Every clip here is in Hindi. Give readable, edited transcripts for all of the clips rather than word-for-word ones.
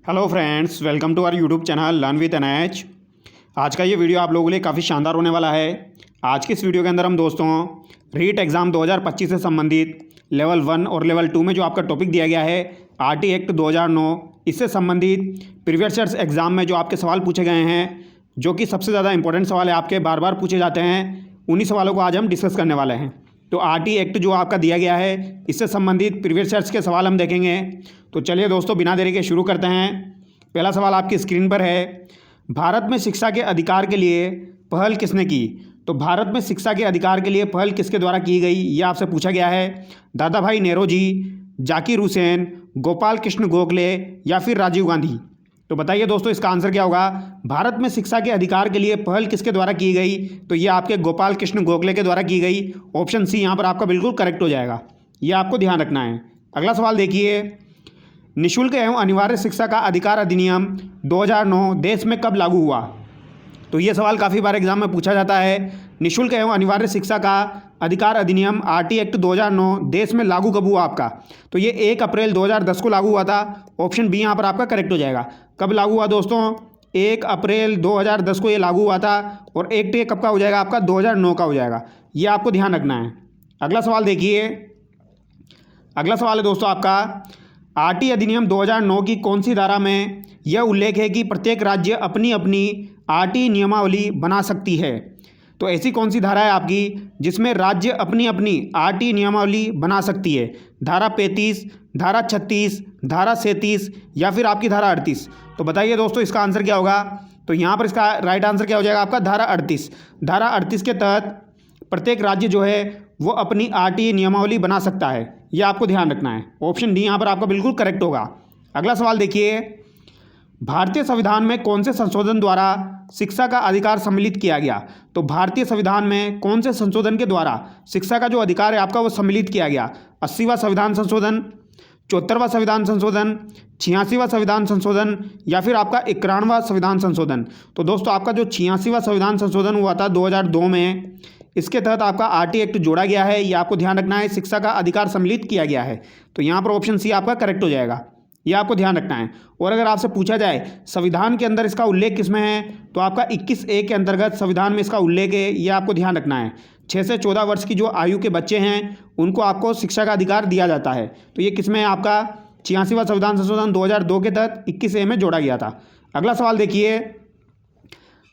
Hello friends, welcome to our YouTube channel learn with NH. आज का ये वीडियो आप लोगों के लिए काफ़ी शानदार होने वाला है। आज की इस वीडियो के अंदर हम दोस्तों रीट एग्ज़ाम 2025 से संबंधित लेवल 1 और लेवल 2 में जो आपका टॉपिक दिया गया है आरटी एक्ट 2009, इससे संबंधित प्रीवियस ईयर्स एग्ज़ाम में जो आपके सवाल पूछे गए हैं, जो कि सबसे ज़्यादा इंपॉर्टेंट सवाल है, आपके बार बार पूछे जाते हैं, उन्हीं सवालों को आज हम डिस्कस करने वाले हैं। तो आरटी एक्ट जो आपका दिया गया है, इससे संबंधित प्रीवियस ईयर्स के सवाल हम देखेंगे। तो चलिए दोस्तों, बिना देरी के शुरू करते हैं। पहला सवाल आपकी स्क्रीन पर है, भारत में शिक्षा के अधिकार के लिए पहल किसने की? तो भारत में शिक्षा के अधिकार के लिए पहल किसके द्वारा की गई, ये आपसे पूछा गया है। दादा भाई नेहरू जी, जाकिर हुसैन, गोपाल कृष्ण गोखले या फिर राजीव गांधी? तो बताइए दोस्तों, इसका आंसर क्या होगा? भारत में शिक्षा के अधिकार के लिए पहल किसके द्वारा की गई? तो ये आपके गोपाल कृष्ण गोखले के द्वारा की गई। ऑप्शन सी यहाँ पर आपका बिल्कुल करेक्ट हो जाएगा, ये आपको ध्यान रखना है। अगला सवाल देखिए, निःशुल्क एवं अनिवार्य शिक्षा का अधिकार अधिनियम 2009 देश में कब लागू हुआ? तो ये सवाल काफ़ी बार एग्जाम में पूछा जाता है। निःशुल्क एवं अनिवार्य शिक्षा का अधिकार अधिनियम आरटी एक्ट 2009 देश में लागू कब हुआ आपका? तो ये 1 अप्रैल 2010 को लागू हुआ था। ऑप्शन बी यहाँ पर आपका करेक्ट हो जाएगा। कब लागू हुआ दोस्तों? 1 अप्रैल 2010 को ये लागू हुआ था। और एक्ट ये कब का हो जाएगा आपका? 2009 का हो जाएगा, ये आपको ध्यान रखना है। अगला सवाल देखिए, अगला सवाल है दोस्तों आपका, आरटी अधिनियम 2009 की कौन सी धारा में यह उल्लेख है कि प्रत्येक राज्य अपनी अपनी आरटी नियमावली बना सकती है? तो ऐसी कौन सी धारा है आपकी जिसमें राज्य अपनी अपनी आरटी नियमावली बना सकती है? धारा 35, धारा 36, धारा 37 या फिर आपकी धारा 38? तो बताइए दोस्तों, इसका आंसर क्या होगा? तो यहाँ पर इसका राइट आंसर क्या हो जाएगा आपका? धारा 38। धारा 38 के तहत प्रत्येक राज्य जो है वो अपनी आरटी नियमावली बना सकता है, यह आपको ध्यान रखना है। ऑप्शन डी यहाँ पर आपका बिल्कुल करेक्ट होगा। अगला सवाल देखिए, भारतीय संविधान में कौन से संशोधन द्वारा शिक्षा का अधिकार सम्मिलित किया गया? तो भारतीय संविधान में कौन से संशोधन के द्वारा शिक्षा का जो अधिकार है आपका वो सम्मिलित किया गया? 80वां संविधान संशोधन, 74वां संविधान संशोधन, 86वां संविधान संशोधन या फिर आपका 91वां संविधान संशोधन? तो दोस्तों, आपका जो 86वां संविधान संशोधन हुआ था 2002 में, इसके तहत आपका आरटी एक्ट जोड़ा गया है, ये आपको ध्यान रखना है। शिक्षा का अधिकार सम्मिलित किया गया है, तो यहाँ पर ऑप्शन सी आपका करेक्ट हो जाएगा, ये आपको ध्यान रखना है। और अगर आपसे पूछा जाए संविधान के अंदर इसका उल्लेख किस में है, तो आपका 21A के अंतर्गत संविधान में इसका उल्लेख है, ये आपको ध्यान रखना है। 6 से 14 वर्ष की जो आयु के बच्चे हैं उनको आपको शिक्षा का अधिकार दिया जाता है। तो ये किस में है आपका? 86वां संविधान संशोधन 2002 के तहत 21A में जोड़ा गया था। अगला सवाल देखिए,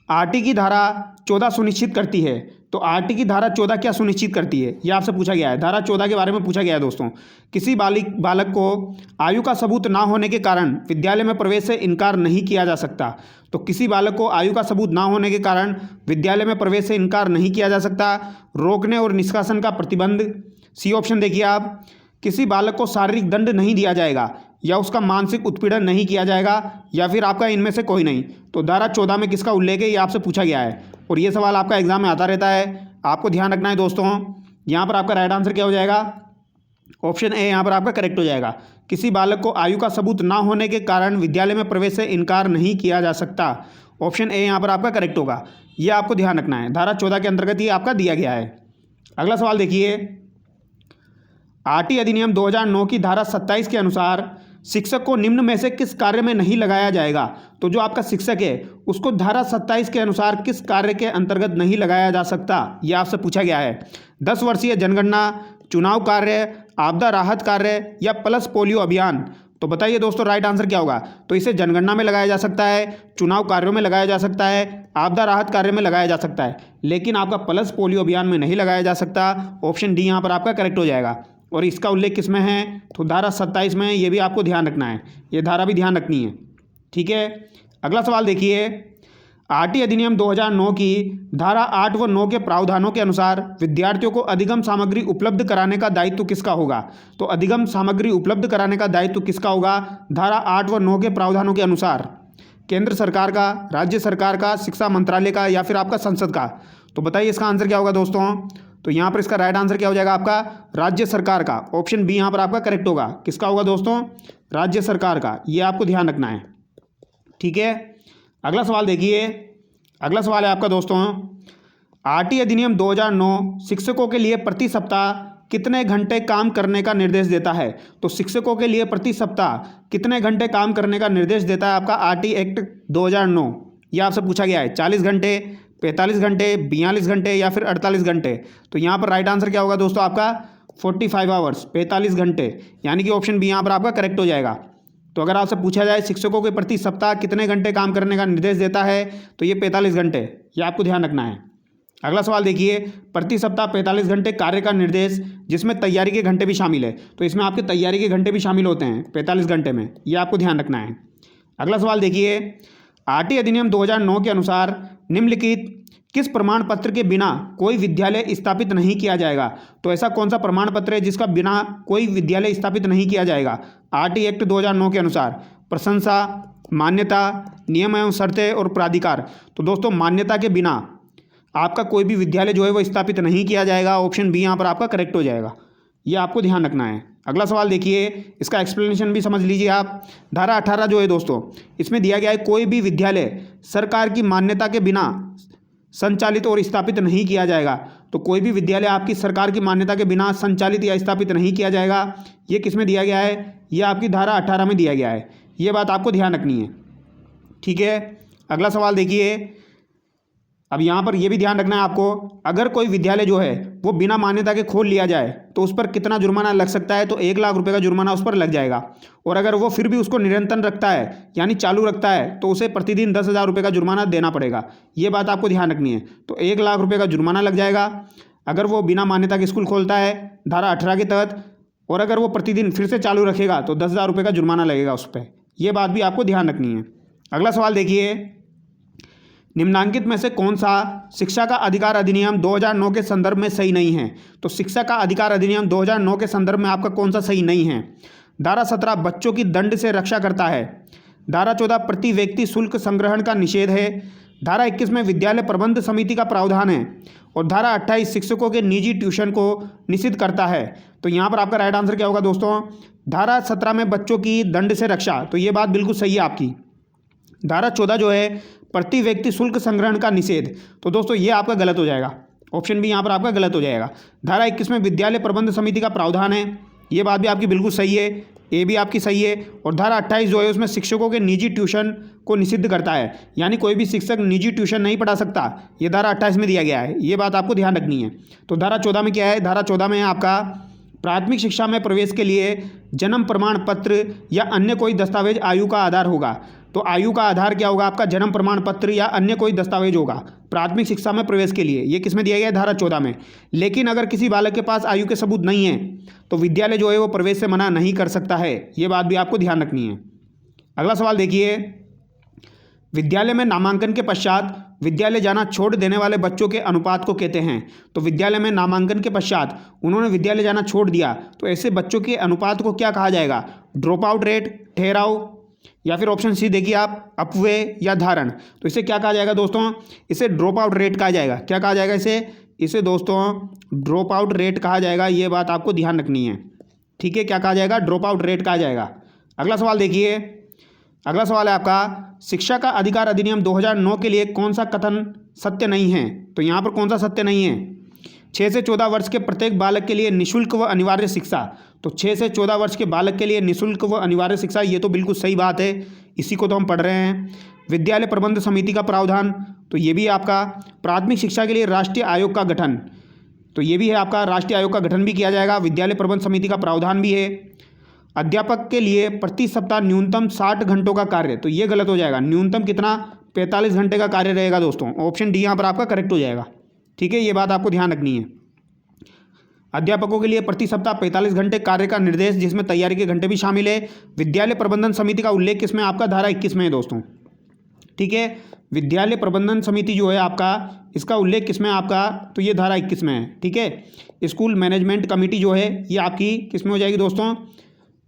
आरटी की धारा 14 सुनिश्चित करती है। तो आरटी की धारा 14 क्या सुनिश्चित करती है, यह आपसे पूछा गया है। धारा 14 के बारे में पूछा गया है दोस्तों, किसी बालक को आयु का सबूत ना होने के कारण विद्यालय में प्रवेश से इनकार नहीं किया जा सकता। तो किसी बालक को आयु का सबूत ना होने के कारण विद्यालय में प्रवेश से इनकार नहीं किया जा सकता। रोकने और निष्कासन का प्रतिबंध, सी ऑप्शन देखिए आप, किसी बालक को शारीरिक दंड नहीं दिया जाएगा या उसका मानसिक उत्पीड़न नहीं किया जाएगा, या फिर आपका इनमें से कोई नहीं। तो धारा 14 में किसका उल्लेख है, ये आपसे पूछा गया है। और ये सवाल आपका एग्जाम में आता रहता है, आपको ध्यान रखना है दोस्तों। यहाँ पर आपका राइट आंसर क्या हो जाएगा? ऑप्शन ए यहाँ पर आपका करेक्ट हो जाएगा। किसी बालक को आयु का सबूत ना होने के कारण विद्यालय में प्रवेश से इनकार नहीं किया जा सकता। ऑप्शन ए यहाँ पर आपका करेक्ट होगा, ये आपको ध्यान रखना है। धारा 14 के अंतर्गत ये आपका दिया गया है। अगला सवाल देखिए, आरटी अधिनियम 2009 की धारा 27 के अनुसार शिक्षक को निम्न में से किस कार्य में नहीं लगाया जाएगा? तो जो आपका शिक्षक है उसको धारा 27 के अनुसार किस कार्य के अंतर्गत नहीं लगाया जा सकता, यह आपसे पूछा गया है। 10 वर्षीय जनगणना, चुनाव कार्य, आपदा राहत कार्य या पल्स पोलियो अभियान? तो बताइए दोस्तों, राइट आंसर क्या होगा? तो इसे जनगणना में लगाया जा सकता है, चुनाव कार्यों में लगाया जा सकता है, आपदा राहत कार्य में लगाया जा सकता है, लेकिन आपका पल्स पोलियो अभियान में नहीं लगाया जा सकता। ऑप्शन डी यहाँ पर आपका करेक्ट हो जाएगा। और इसका उल्लेख किस में है? तो धारा 27 में है, ये भी आपको ध्यान रखना है, ये धारा भी ध्यान रखनी है, ठीक है। अगला सवाल देखिए, आरटी अधिनियम 2009 की धारा 8 व 9 के प्रावधानों के अनुसार विद्यार्थियों को अधिगम सामग्री उपलब्ध कराने का दायित्व किसका होगा? तो अधिगम सामग्री उपलब्ध कराने का दायित्व किसका होगा? धारा 8 व 9 के प्रावधानों के अनुसार केंद्र सरकार का, राज्य सरकार का, शिक्षा मंत्रालय का या फिर आपका संसद का? तो बताइए इसका आंसर क्या होगा दोस्तों? तो यहाँ पर इसका राइट आंसर क्या हो जाएगा आपका? राज्य सरकार का। ऑप्शन बी यहाँ पर आपका करेक्ट होगा। किसका होगा दोस्तों? राज्य सरकार का, ये आपको ध्यान रखना है, ठीक है। अगला सवाल देखिए, अगला सवाल है आपका दोस्तों, आरटी अधिनियम 2009 शिक्षकों के लिए प्रति सप्ताह कितने घंटे काम करने का निर्देश देता है। तो शिक्षकों के लिए प्रति सप्ताह कितने घंटे काम करने का निर्देश देता है आपका आरटी एक्ट 2009। यह आपसे पूछा गया है 40 घंटे, 45 घंटे, 42 घंटे या फिर 48 घंटे। तो यहाँ पर राइट आंसर क्या होगा दोस्तों आपका 45 आवर्स, 45 घंटे, यानी कि ऑप्शन बी यहाँ पर आपका करेक्ट हो जाएगा। तो अगर आपसे पूछा जाए शिक्षकों के प्रति सप्ताह कितने घंटे काम करने का निर्देश देता है तो ये 45 घंटे, ये आपको ध्यान रखना है। अगला सवाल देखिए, प्रति सप्ताह 45 घंटे कार्य का निर्देश जिसमें तैयारी के घंटे भी शामिल है। तो इसमें आपके तैयारी के घंटे भी शामिल होते हैं 45 घंटे में, ये आपको ध्यान रखना है। अगला सवाल देखिए, आरटी अधिनियम 2009 के अनुसार निम्नलिखित किस प्रमाण पत्र के बिना कोई विद्यालय स्थापित नहीं किया जाएगा। तो ऐसा कौन सा प्रमाण पत्र है जिसका बिना कोई विद्यालय स्थापित नहीं किया जाएगा आरटी एक्ट 2009 के अनुसार। प्रशंसा, मान्यता, नियम एवं शर्तें और प्राधिकार। तो दोस्तों मान्यता के बिना आपका कोई भी विद्यालय जो है वो स्थापित नहीं किया जाएगा। ऑप्शन बी यहाँ पर आपका करेक्ट हो जाएगा, ये आपको ध्यान रखना है। अगला सवाल देखिए, इसका एक्सप्लेनेशन भी समझ लीजिए आप। धारा 18 जो है दोस्तों, इसमें दिया गया है कोई भी विद्यालय सरकार की मान्यता के बिना संचालित और स्थापित नहीं किया जाएगा। तो कोई भी विद्यालय आपकी सरकार की मान्यता के बिना संचालित या स्थापित नहीं किया जाएगा। ये किस में दिया गया है, ये आपकी धारा 18 में दिया गया है, ये बात आपको ध्यान रखनी है, ठीक है। अगला सवाल देखिए, अब यहाँ पर यह भी ध्यान रखना है आपको, अगर कोई विद्यालय जो है वो बिना मान्यता के खोल लिया जाए तो उस पर कितना जुर्माना लग सकता है। तो 1 लाख रुपए का जुर्माना उस पर लग जाएगा। और अगर वो फिर भी उसको निरंतर रखता है यानी चालू रखता है तो उसे प्रतिदिन 10,000 रुपये का जुर्माना देना पड़ेगा। ये बात आपको ध्यान रखनी है। तो 1 लाख रुपये का जुर्माना लग जाएगा अगर वो बिना मान्यता के स्कूल खोलता है धारा 18 के तहत, और अगर वो प्रतिदिन फिर से चालू रखेगा तो 10,000 रुपये का जुर्माना लगेगा उस पर। यह बात भी आपको ध्यान रखनी है। अगला सवाल देखिए, निम्नांकित में से कौन सा शिक्षा का अधिकार अधिनियम 2009 के संदर्भ में सही नहीं है। तो शिक्षा का अधिकार अधिनियम 2009 के संदर्भ में आपका कौन सा सही नहीं है। धारा 17 बच्चों की दंड से रक्षा करता है। धारा 14 प्रति व्यक्ति शुल्क संग्रहण का निषेध है। धारा 21 में विद्यालय प्रबंध समिति का प्रावधान है। और धारा 28 शिक्षकों के निजी ट्यूशन को निषिद्ध करता है। तो यहाँ पर आपका राइट आंसर क्या होगा दोस्तों, धारा 17 में बच्चों की दंड से रक्षा, तो ये बात बिल्कुल सही है आपकी। धारा 14 जो है प्रति व्यक्ति शुल्क संग्रहण का निषेध, तो दोस्तों ये आपका गलत हो जाएगा। ऑप्शन बी यहाँ पर आपका गलत हो जाएगा। धारा 21 में विद्यालय प्रबंध समिति का प्रावधान है, ये बात भी आपकी बिल्कुल सही है, ये भी आपकी सही है। और धारा 28 जो है उसमें शिक्षकों के निजी ट्यूशन को निषिद्ध करता है, यानी कोई भी शिक्षक निजी ट्यूशन नहीं पढ़ा सकता, ये धारा 28 में दिया गया है, ये बात आपको ध्यान रखनी है। तो धारा 14 में क्या है, धारा 14 में आपका प्राथमिक शिक्षा में प्रवेश के लिए जन्म प्रमाण पत्र या अन्य कोई दस्तावेज आयु का आधार होगा। तो आयु का आधार क्या होगा आपका, जन्म प्रमाण पत्र या अन्य कोई दस्तावेज होगा प्राथमिक शिक्षा में प्रवेश के लिए। ये किस में दिया गया है, धारा 14 में। लेकिन अगर किसी बालक के पास आयु के सबूत नहीं है तो विद्यालय जो है वो प्रवेश से मना नहीं कर सकता है, ये बात भी आपको ध्यान रखनी है। अगला सवाल देखिए, विद्यालय में नामांकन के पश्चात विद्यालय जाना छोड़ देने वाले बच्चों के अनुपात को कहते हैं। तो विद्यालय में नामांकन के पश्चात उन्होंने विद्यालय जाना छोड़ दिया तो ऐसे बच्चों के अनुपात को क्या कहा जाएगा, ड्रॉप आउट रेट, ठहराव, या फिर ऑप्शन सी देखिए आप, अपव्यय या धारण। तो इसे क्या कहा जाएगा दोस्तों, इसे ड्रॉप आउट रेट कहा जाएगा। क्या कहा जाएगा इसे दोस्तों ड्रॉप आउट रेट कहा जाएगा, ये बात आपको ध्यान रखनी है, ठीक है। क्या कहा जाएगा, ड्रॉप आउट रेट कहा जाएगा। अगला सवाल देखिए, अगला सवाल है आपका, शिक्षा का अधिकार अधिनियम 2009 के लिए कौन सा कथन सत्य नहीं है। तो यहाँ पर कौन सा सत्य नहीं है, 6 से 14 वर्ष के प्रत्येक बालक के लिए निःशुल्क व अनिवार्य शिक्षा। तो 6 से 14 वर्ष के बालक के लिए निःशुल्क व अनिवार्य शिक्षा, ये तो बिल्कुल सही बात है, इसी को तो हम पढ़ रहे हैं। विद्यालय प्रबंध समिति का प्रावधान, तो ये भी आपका प्राथमिक शिक्षा के लिए राष्ट्रीय आयोग का गठन, तो ये भी है आपका, राष्ट्रीय आयोग का गठन भी किया जाएगा, विद्यालय प्रबंध समिति का प्रावधान भी है। अध्यापक के लिए प्रति सप्ताह न्यूनतम 60 घंटों का कार्य, तो ये गलत हो जाएगा, न्यूनतम कितना, 45 घंटे का कार्य रहेगा दोस्तों। ऑप्शन डी यहाँ पर आपका करेक्ट हो जाएगा, ठीक है, ये बात आपको ध्यान रखनी है। अध्यापकों के लिए प्रति सप्ताह 45 घंटे कार्य का निर्देश जिसमें तैयारी के घंटे भी शामिल है। विद्यालय प्रबंधन समिति का उल्लेख किसमें, आपका धारा 21 में है दोस्तों, ठीक है। विद्यालय प्रबंधन समिति जो है आपका, इसका उल्लेख किसमें आपका, तो ये धारा 21 में है, ठीक है। स्कूल मैनेजमेंट कमेटी जो है ये आपकी किसमें हो जाएगी दोस्तों,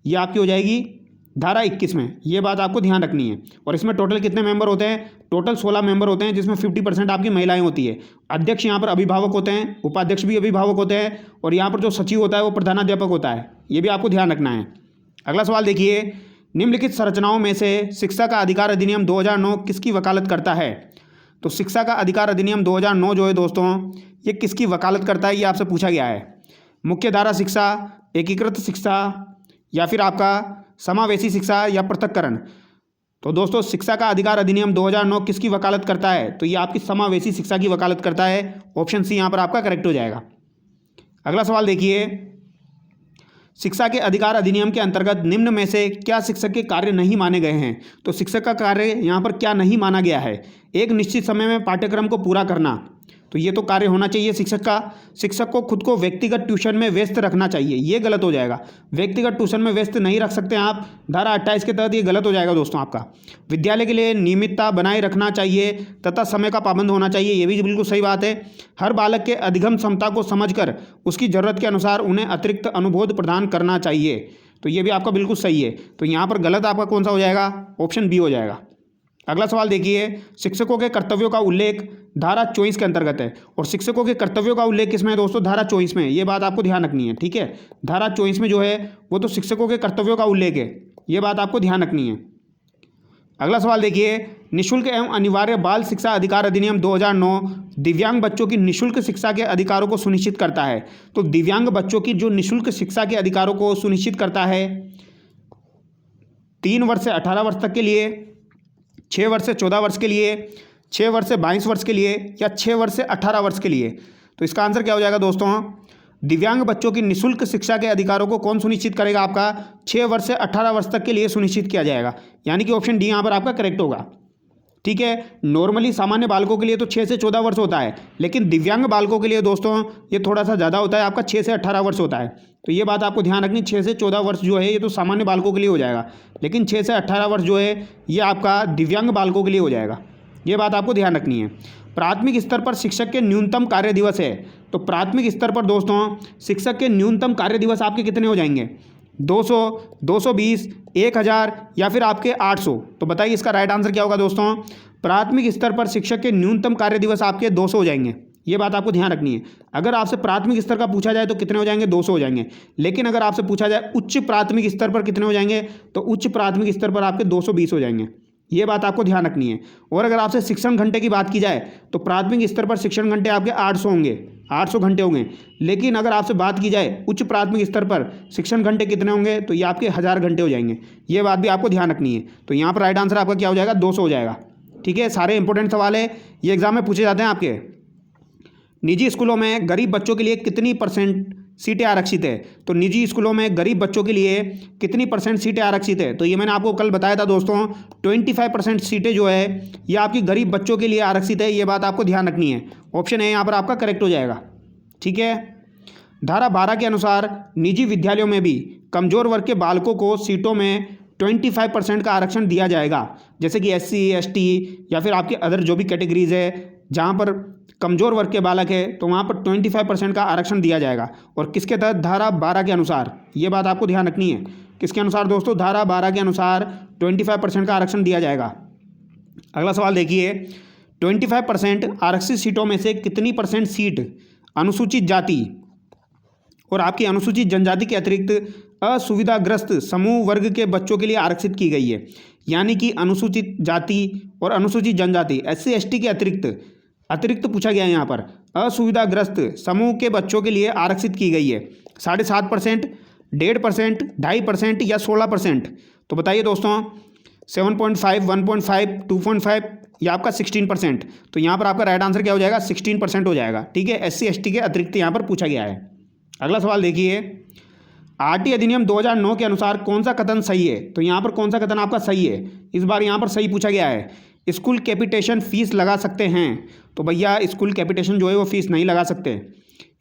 ये आपकी हो जाएगी धारा 21 में, ये बात आपको ध्यान रखनी है। और इसमें टोटल कितने मेंबर होते हैं, टोटल 16 मेंबर होते हैं, जिसमें 50% आपकी महिलाएं होती है। अध्यक्ष यहाँ पर अभिभावक होते हैं, उपाध्यक्ष भी अभिभावक होते हैं, और यहाँ पर जो सचिव होता है वो प्रधानाध्यापक होता है, ये भी आपको ध्यान रखना है। अगला सवाल देखिए, निम्नलिखित संरचनाओं में से शिक्षा का अधिकार अधिनियम 2009 किसकी वकालत करता है। तो शिक्षा का अधिकार अधिनियम 2009 जो है दोस्तों, ये किसकी वकालत करता है, ये आपसे पूछा गया है। मुख्य धारा शिक्षा, एकीकृत शिक्षा या फिर आपका समावेशी शिक्षा या पृथक्करण। तो दोस्तों शिक्षा का अधिकार अधिनियम 2009 किसकी वकालत करता है? तो ये आपकी समावेशी शिक्षा की वकालत करता है। ऑप्शन सी यहाँ पर आपका करेक्ट हो जाएगा। अगला सवाल देखिए, शिक्षा के अधिकार अधिनियम के अंतर्गत निम्न में से क्या शिक्षक के कार्य नहीं माने गए हैं? तो शिक्षक का कार्य यहाँ पर क्या नहीं माना गया है? एक निश्चित समय में पाठ्यक्रम को पूरा करना, तो ये तो कार्य होना चाहिए शिक्षक का। शिक्षक को खुद को व्यक्तिगत ट्यूशन में व्यस्त रखना चाहिए, ये गलत हो जाएगा। व्यक्तिगत ट्यूशन में व्यस्त नहीं रख सकते हैं आप, धारा 28 के तहत ये गलत हो जाएगा दोस्तों आपका। विद्यालय के लिए नियमितता बनाए रखना चाहिए तथा समय का पाबंद होना चाहिए, ये भी बिल्कुल सही बात है। हर बालक के अधिगम क्षमता को समझकर उसकी ज़रूरत के अनुसार उन्हें अतिरिक्त अनुबोध प्रदान करना चाहिए, तो ये भी आपका बिल्कुल सही है। तो यहाँ पर गलत आपका कौन सा हो जाएगा? ऑप्शन बी हो जाएगा। अगला सवाल देखिए, शिक्षकों के कर्तव्यों का उल्लेख धारा 24 के अंतर्गत है, और शिक्षकों के कर्तव्यों का उल्लेख किसमें है दोस्तों? धारा 24 में। ये बात आपको ध्यान रखनी है, ठीक है। धारा 24 में जो है वो तो शिक्षकों के कर्तव्यों का उल्लेख है, ये बात आपको ध्यान रखनी है। अगला सवाल देखिए, निःशुल्क एवं अनिवार्य बाल शिक्षा अधिकार अधिनियम 2009 दिव्यांग बच्चों की निःशुल्क शिक्षा के अधिकारों को सुनिश्चित करता है। तो दिव्यांग बच्चों की जो निःशुल्क शिक्षा के अधिकारों को सुनिश्चित करता है 3 वर्ष से 18 वर्ष तक के लिए, 6 वर्ष से 14 वर्ष के लिए, 6 वर्ष से 22 वर्ष के लिए, या 6 वर्ष से 18 वर्ष के लिए। तो इसका आंसर क्या हो जाएगा दोस्तों? दिव्यांग बच्चों की निःशुल्क शिक्षा के अधिकारों को कौन सुनिश्चित करेगा? आपका 6 वर्ष से 18 वर्ष तक के लिए सुनिश्चित किया जाएगा, यानी कि ऑप्शन डी यहाँ पर आपका करेक्ट होगा, ठीक है। नॉर्मली सामान्य बालकों के लिए तो 6 से 14 वर्ष होता है, लेकिन दिव्यांग बालकों के लिए दोस्तों ये थोड़ा सा ज़्यादा होता है, आपका 6 से 18 वर्ष होता है। तो ये बात आपको ध्यान रखनी, 6 से 14 वर्ष जो है ये तो सामान्य बालकों के लिए हो जाएगा, लेकिन 6 से 18 वर्ष जो है ये आपका दिव्यांग बालकों के लिए हो जाएगा, ये बात आपको ध्यान रखनी है। प्राथमिक स्तर पर शिक्षक के न्यूनतम कार्य दिवस है, तो प्राथमिक स्तर पर दोस्तों शिक्षक के न्यूनतम कार्य दिवस आपके कितने हो जाएंगे? 200, 220, 1000 या फिर आपके 800। तो बताइए इसका राइट आंसर क्या होगा दोस्तों? प्राथमिक स्तर पर शिक्षक के न्यूनतम कार्य दिवस आपके 200 हो जाएंगे, ये बात आपको ध्यान रखनी है। अगर आपसे प्राथमिक स्तर का पूछा जाए तो कितने हो जाएंगे? 200 हो जाएंगे। लेकिन अगर आपसे पूछा जाए उच्च प्राथमिक स्तर पर कितने हो जाएंगे, तो उच्च प्राथमिक स्तर पर आपके 220 हो जाएंगे, ये बात आपको ध्यान रखनी है। और अगर आपसे शिक्षण घंटे की बात की जाए तो प्राथमिक स्तर पर शिक्षण घंटे आपके 800 होंगे, 800 घंटे होंगे। लेकिन अगर आपसे बात की जाए उच्च प्राथमिक स्तर पर शिक्षण घंटे कितने होंगे, तो ये आपके 1000 घंटे हो जाएंगे, ये बात भी आपको ध्यान रखनी है। तो यहाँ पर राइट आंसर आपका क्या हो जाएगा? 200 हो जाएगा, ठीक है। सारे इंपॉर्टेंट सवाल है, ये एग्जाम में पूछे जाते हैं आपके। निजी स्कूलों में गरीब बच्चों के लिए कितनी % सीटें आरक्षित है? तो निजी स्कूलों में गरीब बच्चों के लिए कितनी % सीटें आरक्षित है? तो ये मैंने आपको कल बताया था दोस्तों, 25% सीटें जो है ये आपकी गरीब बच्चों के लिए आरक्षित है, ये बात आपको ध्यान रखनी है। ऑप्शन ए यहाँ पर आपका करेक्ट हो जाएगा, ठीक है। धारा 12 के अनुसार निजी विद्यालयों में भी कमजोर वर्ग के बालकों को सीटों में 25% का आरक्षण दिया जाएगा, जैसे कि SC, ST या फिर आपके अदर जो भी कैटेगरीज है जहाँ पर कमजोर वर्ग के बालक है, तो वहाँ पर 25% का आरक्षण दिया जाएगा। और किसके तहत? धारा 12 के अनुसार, ये बात आपको ध्यान रखनी है। किसके अनुसार दोस्तों? धारा 12 के अनुसार 25% का आरक्षण दिया जाएगा। अगला सवाल देखिए, 25% आरक्षित सीटों में से कितनी % सीट अनुसूचित जाति और आपकी अनुसूचित जनजाति के अतिरिक्त असुविधाग्रस्त समूह वर्ग के बच्चों के लिए आरक्षित की गई है? यानी कि अनुसूचित जाति और अनुसूचित जनजाति SC ST के अतिरिक्त पूछा गया है यहाँ पर, असुविधाग्रस्त समूह के बच्चों के लिए आरक्षित की गई है 7.5%, 1.5%, 2.5% या 16%। तो बताइए दोस्तों, 7.5, 1.5, 2.5 या आपका 16%। तो यहाँ पर आपका राइट आंसर क्या हो जाएगा? 16% हो जाएगा, ठीक है। SC ST के अतिरिक्त यहाँ पर पूछा गया है। अगला सवाल देखिए, RT अधिनियम 2009 के अनुसार कौन सा कथन सही है? तो यहाँ पर कौन सा कथन आपका सही है? इस बार यहाँ पर सही पूछा गया है, स्कूल कैपिटेशन फीस लगा सकते हैं। तो भैया स्कूल कैपिटेशन जो है वो फीस नहीं लगा सकते।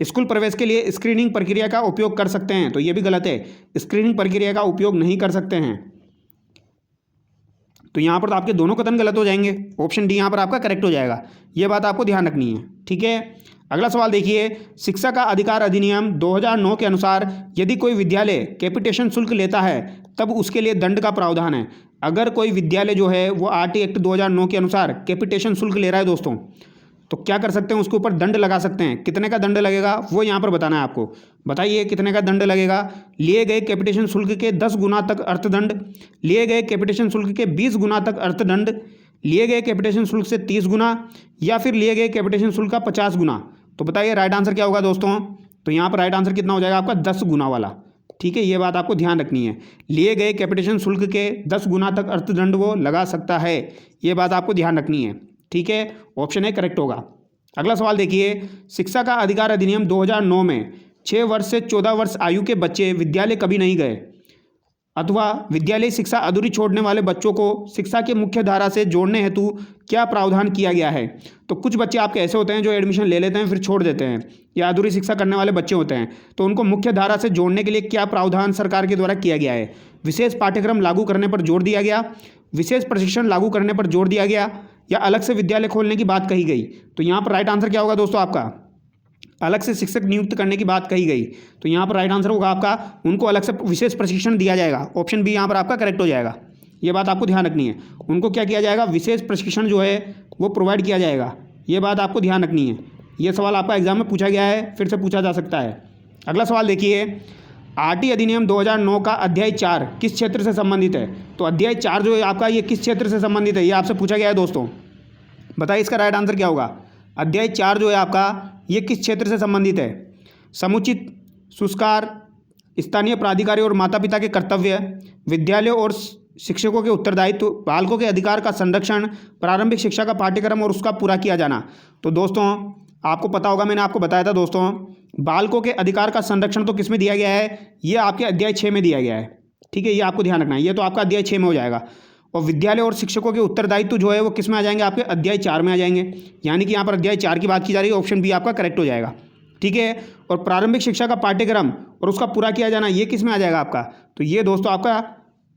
स्कूल प्रवेश के लिए स्क्रीनिंग प्रक्रिया का उपयोग कर सकते हैं, तो ये भी गलत है, स्क्रीनिंग प्रक्रिया का उपयोग नहीं कर सकते हैं। तो यहाँ पर तो आपके दोनों कथन गलत हो जाएंगे, ऑप्शन डी यहाँ पर आपका करेक्ट हो जाएगा, ये बात आपको ध्यान रखनी है, ठीक है। अगला सवाल देखिए, शिक्षा का अधिकार अधिनियम 2009 के अनुसार यदि कोई विद्यालय कैपिटेशन शुल्क लेता है तब उसके लिए दंड का प्रावधान है। अगर कोई विद्यालय जो है वो RT एक्ट 2009 के अनुसार कैपिटेशन शुल्क ले रहा है दोस्तों, तो क्या कर सकते हैं? उसके ऊपर दंड लगा सकते हैं। कितने का दंड लगेगा वो यहाँ पर बताना है आपको। बताइए कितने का दंड लगेगा? लिए गए कैपिटेशन शुल्क के 10 गुना तक अर्थदंड, लिए गए कैपिटेशन शुल्क के 20 गुना तक अर्थदंड, लिए गए कैपिटेशन शुल्क से 30 गुना, या फिर लिए गए कैपिटेशन शुल्क का 50 गुना। तो बताइए राइट आंसर क्या होगा दोस्तों? तो यहाँ पर राइट आंसर कितना हो जाएगा आपका 10 गुना वाला। ठीक है, ये बात आपको ध्यान रखनी है। लिए गए कैपिटेशन शुल्क के 10 गुना तक अर्थदंड वो लगा सकता है, ये बात आपको ध्यान रखनी है। ठीक है, ऑप्शन ए करेक्ट होगा। अगला सवाल देखिए, शिक्षा का अधिकार अधिनियम 2009 में 6 वर्ष से 14 वर्ष आयु के बच्चे विद्यालय कभी नहीं गए अथवा विद्यालय शिक्षा अधूरी छोड़ने वाले बच्चों को शिक्षा के मुख्य धारा से जोड़ने हेतु क्या प्रावधान किया गया है। तो कुछ बच्चे आपके ऐसे होते हैं जो एडमिशन ले लेते हैं फिर छोड़ देते हैं, या अधूरी शिक्षा करने वाले बच्चे होते हैं, तो उनको मुख्य धारा से जोड़ने के लिए क्या प्रावधान सरकार के द्वारा किया गया है। विशेष पाठ्यक्रम लागू करने पर जोर दिया गया, विशेष प्रशिक्षण लागू करने पर जोर दिया गया, या अलग से विद्यालय खोलने की बात कही गई। तो यहाँ पर राइट आंसर क्या होगा दोस्तों आपका, अलग से शिक्षक नियुक्त करने की बात कही गई। तो यहाँ पर राइट आंसर होगा आपका उनको अलग से विशेष प्रशिक्षण दिया जाएगा। ऑप्शन बी यहाँ पर आपका करेक्ट हो जाएगा। ये बात आपको ध्यान रखनी है, उनको क्या किया जाएगा, विशेष प्रशिक्षण जो है वो प्रोवाइड किया जाएगा। ये बात आपको ध्यान रखनी है। ये सवाल आपका एग्जाम में पूछा गया है, फिर से पूछा जा सकता है। अगला सवाल देखिए, आरटी अधिनियम 2009 का अध्याय 4 किस क्षेत्र से संबंधित है। तो अध्याय 4 जो है आपका ये किस क्षेत्र से संबंधित है, ये आपसे पूछा गया है दोस्तों। बताइए इसका राइट आंसर क्या होगा। अध्याय 4 जो है आपका ये किस क्षेत्र से संबंधित है। समुचित संस्कार, स्थानीय प्राधिकारी और माता पिता के कर्तव्य, विद्यालयों और शिक्षकों के उत्तरदायित्व, बालकों के अधिकार का संरक्षण, प्रारंभिक शिक्षा का पाठ्यक्रम और उसका पूरा किया जाना। तो दोस्तों आपको पता होगा, मैंने आपको बताया था दोस्तों, बालकों के अधिकार का संरक्षण तो किस में दिया गया है, ये आपके अध्याय 6 में दिया गया है। ठीक है, ये आपको ध्यान रखना है, ये तो आपका अध्याय 6 में हो जाएगा। और विद्यालय और शिक्षकों के उत्तरदायित्व जो है वो किस में आ जाएंगे, आपके अध्याय 4 में आ जाएंगे। यानी कि यहाँ पर अध्याय 4 की बात की जा रही है, ऑप्शन बी आपका करेक्ट हो जाएगा। ठीक है, और प्रारंभिक शिक्षा का पाठ्यक्रम और उसका पूरा किया जाना ये किस में आ जाएगा आपका, तो ये दोस्तों आपका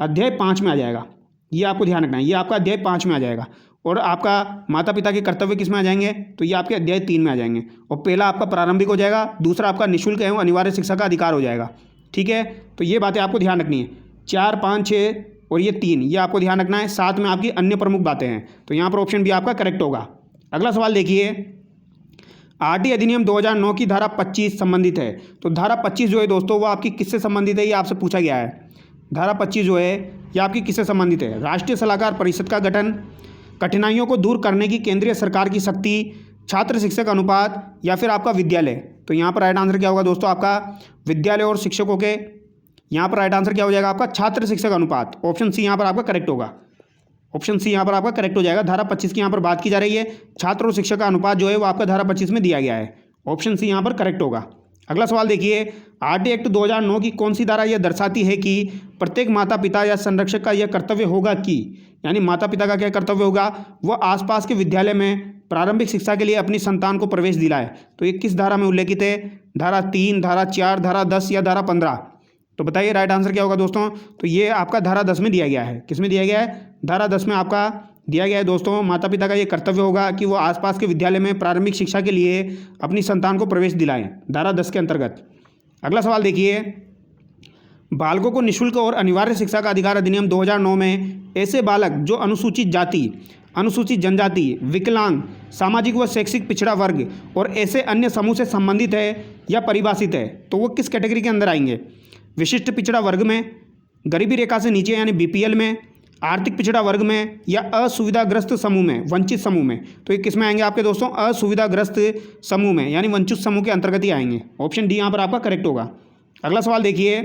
अध्याय 5 में आ जाएगा। ये आपको ध्यान रखना है, ये आपका अध्याय 5 में आ जाएगा। और आपका माता पिता के कर्तव्य किस में आ जाएंगे, तो ये आपके अध्याय 3 में आ जाएंगे। और पहला आपका प्रारंभिक हो जाएगा, दूसरा आपका निःशुल्क एवं अनिवार्य शिक्षा का अधिकार हो जाएगा। ठीक है, तो ये बातें आपको ध्यान रखनी है। 4, 5, 6 और ये 3 ये आपको ध्यान रखना है। साथ में आपकी अन्य प्रमुख बातें हैं, तो यहाँ पर ऑप्शन भी आपका करेक्ट होगा। अगला सवाल देखिए, आरटी अधिनियम 2009 की धारा 25 संबंधित है। तो धारा 25 जो है दोस्तों वो आपकी किससे संबंधित है, ये आपसे पूछा गया है। धारा 25 जो है ये आपकी किससे संबंधित है। राष्ट्रीय सलाहकार परिषद का गठन, कठिनाइयों को दूर करने की केंद्रीय सरकार की शक्ति, छात्र शिक्षक अनुपात, या फिर आपका विद्यालय। तो यहाँ पर राइट आंसर क्या होगा दोस्तों आपका, विद्यालय और शिक्षकों के, यहाँ पर राइट आंसर क्या हो जाएगा आपका, छात्र शिक्षक अनुपात। ऑप्शन सी यहाँ पर आपका करेक्ट होगा। ऑप्शन सी यहाँ पर आपका करेक्ट हो जाएगा। धारा 25 की यहाँ पर बात की जा रही है, छात्र और शिक्षक का अनुपात जो है वो आपका धारा 25 में दिया गया है। ऑप्शन सी यहाँ पर करेक्ट होगा। अगला सवाल देखिए, आरटी एक्ट 2009 की कौन सी धारा यह दर्शाती है कि प्रत्येक माता पिता या संरक्षक का यह कर्तव्य होगा कि, यानी माता पिता का क्या कर्तव्य होगा, वह आसपास के विद्यालय में प्रारंभिक शिक्षा के लिए अपनी संतान को प्रवेश दिलाए। तो ये किस धारा में उल्लेखित है, धारा 3, धारा 4, धारा 10 या धारा 15। तो बताइए राइट आंसर क्या होगा दोस्तों। तो ये आपका धारा 10 में दिया गया है। किस में दिया गया है, धारा 10 में आपका दिया गया है दोस्तों। माता पिता का ये कर्तव्य होगा कि वो आसपास के विद्यालय में प्रारंभिक शिक्षा के लिए अपनी संतान को प्रवेश दिलाएं, धारा 10 के अंतर्गत। अगला सवाल देखिए, बालकों को निःशुल्क और अनिवार्य शिक्षा का अधिकार अधिनियम 2009 में ऐसे बालक जो अनुसूचित जाति, अनुसूचित जनजाति, विकलांग, सामाजिक व शैक्षिक पिछड़ा वर्ग और ऐसे अन्य समूह से संबंधित है या परिभाषित है, तो वो किस कैटेगरी के अंदर आएंगे। विशिष्ट पिछड़ा वर्ग में, गरीबी रेखा से नीचे यानी बीपीएल में, आर्थिक पिछड़ा वर्ग में, या असुविधाग्रस्त समूह में, वंचित समूह में। तो ये किस में आएंगे आपके दोस्तों, असुविधाग्रस्त समूह में, यानी वंचित समूह के अंतर्गत ही आएंगे। ऑप्शन डी यहाँ पर आपका करेक्ट होगा। अगला सवाल देखिए,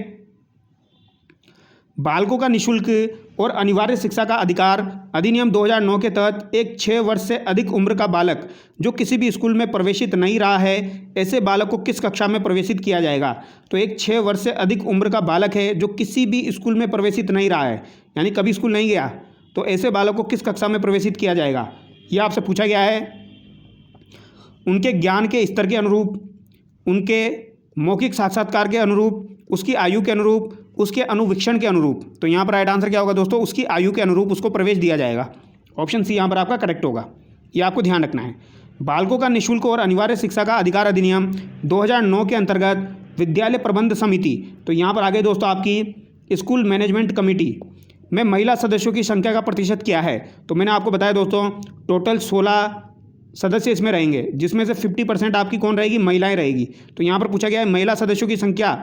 बालकों का निःशुल्क और अनिवार्य शिक्षा का अधिकार अधिनियम 2009 के तहत एक 6 वर्ष से अधिक उम्र का बालक जो किसी भी स्कूल में प्रवेशित नहीं रहा है, ऐसे बालक को किस कक्षा में प्रवेशित किया जाएगा। तो एक 6 वर्ष से अधिक उम्र का बालक है जो किसी भी स्कूल में प्रवेशित नहीं रहा है, यानी कभी स्कूल नहीं गया, तो ऐसे बालक को किस कक्षा में प्रवेशित किया जाएगा, यह आपसे पूछा गया है। उनके ज्ञान के स्तर के अनुरूप, उनके मौखिक साक्षात्कार के अनुरूप, उसकी आयु के अनुरूप, उसके अनुवीक्षण के अनुरूप। तो यहाँ पर राइट आंसर क्या होगा दोस्तों, उसकी आयु के अनुरूप उसको प्रवेश दिया जाएगा। ऑप्शन सी यहाँ पर आपका करेक्ट होगा। ये आपको ध्यान रखना है। बालकों का निःशुल्क और अनिवार्य शिक्षा का अधिकार अधिनियम 2009 के अंतर्गत विद्यालय प्रबंध समिति, तो यहाँ पर आगे दोस्तों आपकी स्कूल मैनेजमेंट कमेटी में महिला सदस्यों की संख्या का प्रतिशत क्या है। तो मैंने आपको बताया दोस्तों, टोटल 16 सदस्य इसमें रहेंगे, जिसमें से 50% आपकी कौन रहेगी, महिलाएं रहेगी। तो यहाँ पर पूछा गया है महिला सदस्यों की संख्या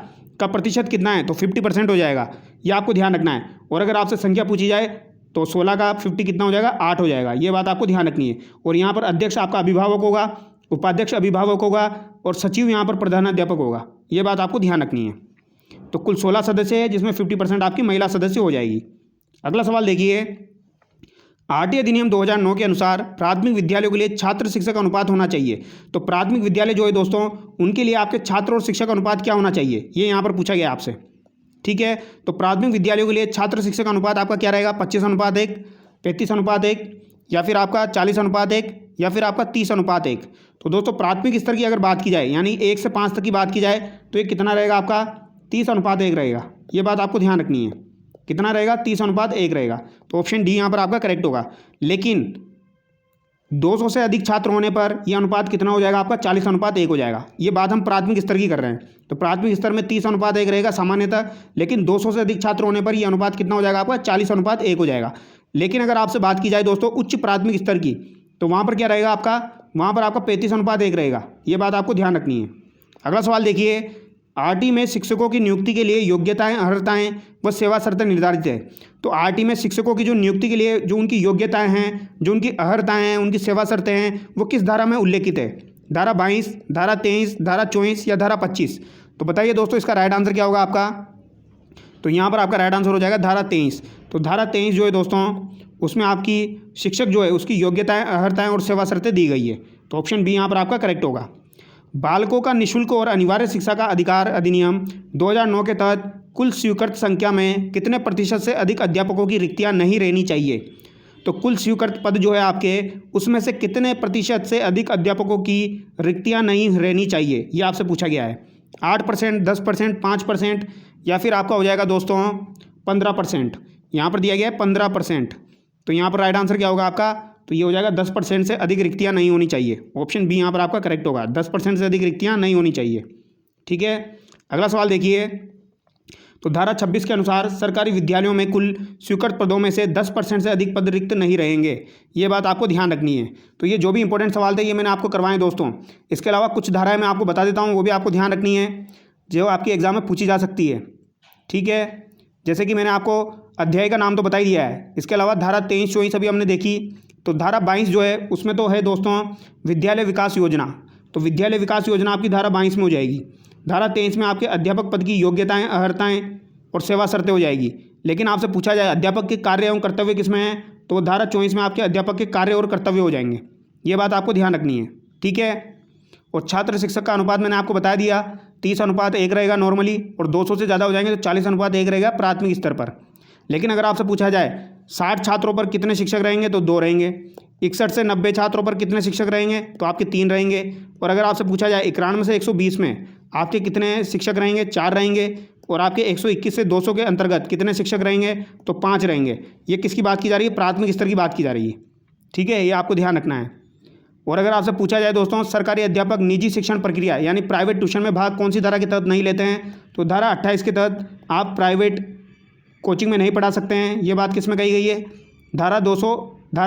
का प्रतिशत कितना है, तो 50% हो जाएगा। ये आपको ध्यान रखना है। और अगर आपसे संख्या पूछी जाए तो 16 का 50 कितना हो जाएगा, 8 हो जाएगा। ये बात आपको ध्यान रखनी है। और यहाँ पर अध्यक्ष आपका अभिभावक होगा उपाध्यक्ष अभिभावक होगा और सचिव यहाँ पर प्रधानाध्यापक होगा। ये बात आपको ध्यान रखनी है। तो कुल 16 सदस्य है जिसमें 50% आपकी महिला सदस्य हो जाएगी। अगला सवाल देखिए, आरटीई अधिनियम 2009 के अनुसार प्राथमिक विद्यालयों के लिए छात्र शिक्षक अनुपात होना चाहिए। तो प्राथमिक विद्यालय जो है दोस्तों, उनके लिए आपके छात्र और शिक्षक अनुपात क्या होना चाहिए, ये यहाँ पर पूछा गया आपसे। ठीक है, तो प्राथमिक विद्यालयों के लिए छात्र शिक्षक अनुपात आपका क्या रहेगा, 25:1, 35:1, या फिर आपका 40:1, या फिर आपका 30:1। तो दोस्तों प्राथमिक स्तर की अगर बात की जाए, यानी 1 से 5 तक की बात की जाए, तो ये कितना रहेगा आपका, 30:1 रहेगा। ये बात आपको ध्यान रखनी है, कितना रहेगा, 30:1 रहेगा। तो ऑप्शन डी यहाँ पर आपका करेक्ट होगा। लेकिन 200 से अधिक छात्र होने पर यह अनुपात कितना हो जाएगा आपका, 40:1 हो जाएगा। ये बात हम प्राथमिक स्तर की कर रहे हैं। तो प्राथमिक स्तर में 30:1 रहेगा सामान्यतः, लेकिन 200 से अधिक छात्र होने पर यह अनुपात कितना हो जाएगा आपका, 40:1 हो जाएगा। लेकिन अगर आपसे बात की जाए दोस्तों उच्च प्राथमिक स्तर की, तो वहाँ पर क्या रहेगा आपका, वहाँ पर आपका 35:1 रहेगा। ये बात आपको ध्यान रखनी है। अगला सवाल देखिए, आरटी में शिक्षकों की नियुक्ति के लिए योग्यताएं, अर्हताएं व सेवा शर्तें निर्धारित है। तो आरटी में शिक्षकों की जो नियुक्ति के लिए जो उनकी योग्यताएं हैं, जो उनकी अर्हताएं हैं, उनकी सेवा शर्तें हैं, वो किस धारा में उल्लेखित है, धारा 22, धारा 23, धारा 24 या धारा 25। तो बताइए दोस्तों इसका राइट आंसर क्या होगा आपका। तो यहाँ पर आपका राइट आंसर हो जाएगा धारा 23। तो धारा 23 जो है दोस्तों, उसमें आपकी शिक्षक जो है उसकी योग्यताएं, अर्हताएं और सेवा शर्तें दी गई है। तो ऑप्शन बी यहाँ पर आपका करेक्ट होगा। बालकों का निःशुल्क और अनिवार्य शिक्षा का अधिकार अधिनियम 2009 के तहत कुल स्वीकृत संख्या में कितने प्रतिशत से अधिक अध्यापकों की रिक्तियां नहीं रहनी चाहिए। तो कुल स्वीकृत पद जो है आपके, उसमें से कितने प्रतिशत से अधिक अध्यापकों की रिक्तियां नहीं रहनी चाहिए, ये आपसे पूछा गया है। 8%, 10%, 5%, या फिर आपका हो जाएगा दोस्तों 15%। यहाँ पर दिया गया है 15%। तो यहाँ पर राइट आंसर क्या होगा आपका, तो ये हो जाएगा 10% से अधिक रिक्तियाँ नहीं होनी चाहिए। ऑप्शन बी यहाँ पर आपका करेक्ट होगा, 10% से अधिक रिक्तियाँ नहीं होनी चाहिए। ठीक है, अगला सवाल देखिए, तो धारा 26 के अनुसार सरकारी विद्यालयों में कुल स्वीकृत पदों में से 10% से अधिक पद रिक्त नहीं रहेंगे। ये बात आपको ध्यान रखनी है। तो ये जो भी इंपॉर्टेंट सवाल थे ये मैंने आपको करवाए दोस्तों। इसके अलावा कुछ धाराएँ मैं आपको बता देता हूँ, वो भी आपको ध्यान रखनी है, जो आपके एग्जाम में पूछी जा सकती है। ठीक है, जैसे कि मैंने आपको अध्याय का नाम तो बता ही दिया है। इसके अलावा धारा 23, 24 अभी हमने देखी। तो धारा 22 जो है उसमें तो है दोस्तों विद्यालय विकास योजना। तो विद्यालय विकास योजना आपकी धारा 22 में हो जाएगी। धारा 23 में आपके अध्यापक पद की योग्यताएं, अर्हताएं और सेवा शर्तें हो जाएगी। लेकिन आपसे पूछा जाए अध्यापक के कार्य एवं कर्तव्य किसमें है, तो धारा 24 में आपके अध्यापक के कार्य और कर्तव्य हो जाएंगे। ये बात आपको ध्यान रखनी है। ठीक है, और छात्र शिक्षक का अनुपात मैंने आपको बता दिया, 30:1 रहेगा नॉर्मली, और 200 से ज़्यादा हो जाएंगे तो 40:1 रहेगा प्राथमिक स्तर पर। लेकिन अगर आपसे पूछा जाए 60 छात्रों पर कितने शिक्षक रहेंगे, तो 2 रहेंगे। 61 से 90 छात्रों पर कितने शिक्षक रहेंगे, तो आपके 3 रहेंगे। और अगर आपसे पूछा जाए 91 से 120 में आपके कितने शिक्षक रहेंगे, 4 रहेंगे। और आपके 121 से 200 के अंतर्गत कितने शिक्षक रहेंगे, तो 5 रहेंगे। ये किसकी बात की जा रही है, प्राथमिक स्तर की बात की जा रही है। ठीक है, ये आपको ध्यान रखना है। और अगर आपसे पूछा जाए दोस्तों सरकारी अध्यापक निजी शिक्षण प्रक्रिया यानी प्राइवेट ट्यूशन में भाग कौन सी धारा के तहत नहीं लेते हैं, तो धारा 28 के तहत आप प्राइवेट कोचिंग में नहीं पढ़ा सकते हैं। ये बात किस में कही गई है, धारा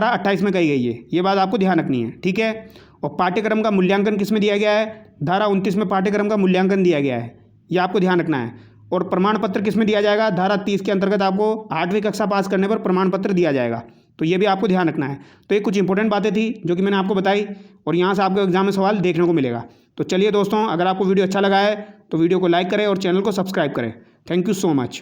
28 में कही गई है। ये बात आपको ध्यान रखनी है। ठीक है, और पाठ्यक्रम का मूल्यांकन किस में दिया गया है, धारा 29 में पाठ्यक्रम का मूल्यांकन दिया गया है। ये आपको ध्यान रखना है। और प्रमाण पत्र किस में दिया जाएगा, धारा 30 के अंतर्गत आपको 8वीं कक्षा पास करने पर प्रमाण पत्र दिया जाएगा। तो ये भी आपको ध्यान रखना है। तो ये कुछ इंपॉर्टेंट बातें थी जो कि मैंने आपको बताई, और यहाँ से आपको एग्जाम में सवाल देखने को मिलेगा। तो चलिए दोस्तों, अगर आपको वीडियो अच्छा लगा है तो वीडियो को लाइक करें और चैनल को सब्सक्राइब करें। Thank you so much.